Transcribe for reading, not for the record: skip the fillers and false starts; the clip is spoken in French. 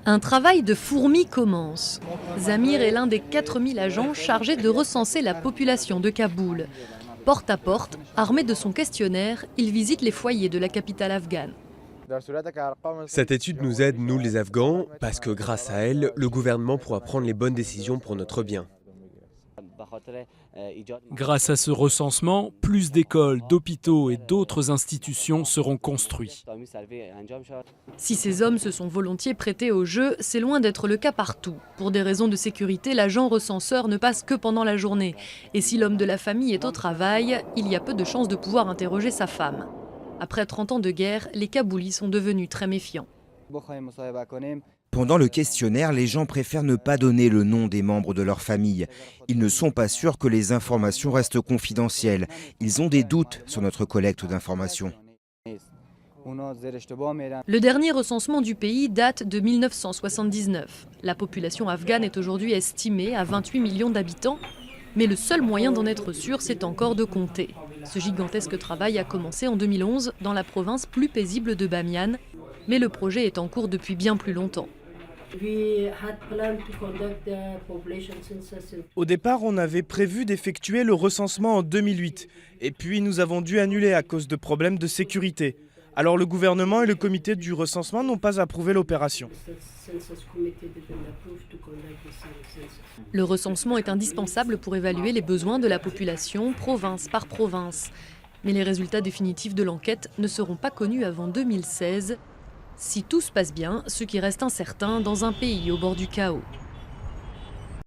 Un travail de fourmi commence. Zamir est l'un des 4000 agents chargés de recenser la population de Kaboul. Porte à porte, armé de son questionnaire, il visite les foyers de la capitale afghane. Cette étude nous aide, nous les Afghans, parce que grâce à elle, le gouvernement pourra prendre les bonnes décisions pour notre bien. Grâce à ce recensement, plus d'écoles, d'hôpitaux et d'autres institutions seront construits. Si ces hommes se sont volontiers prêtés au jeu, c'est loin d'être le cas partout. Pour des raisons de sécurité, l'agent recenseur ne passe que pendant la journée. Et si l'homme de la famille est au travail, il y a peu de chances de pouvoir interroger sa femme. Après 30 ans de guerre, les Kaboulis sont devenus très méfiants. Pendant le questionnaire, les gens préfèrent ne pas donner le nom des membres de leur famille. Ils ne sont pas sûrs que les informations restent confidentielles. Ils ont des doutes sur notre collecte d'informations. Le dernier recensement du pays date de 1979. La population afghane est aujourd'hui estimée à 28 millions d'habitants, mais le seul moyen d'en être sûr, c'est encore de compter. Ce gigantesque travail a commencé en 2011 dans la province plus paisible de Bamiyan, mais le projet est en cours depuis bien plus longtemps. Au départ, on avait prévu d'effectuer le recensement en 2008, et puis nous avons dû annuler à cause de problèmes de sécurité. Alors le gouvernement et le comité du recensement n'ont pas approuvé l'opération. Le recensement est indispensable pour évaluer les besoins de la population, province par province. Mais les résultats définitifs de l'enquête ne seront pas connus avant 2016. Si tout se passe bien, ce qui reste incertain dans un pays au bord du chaos.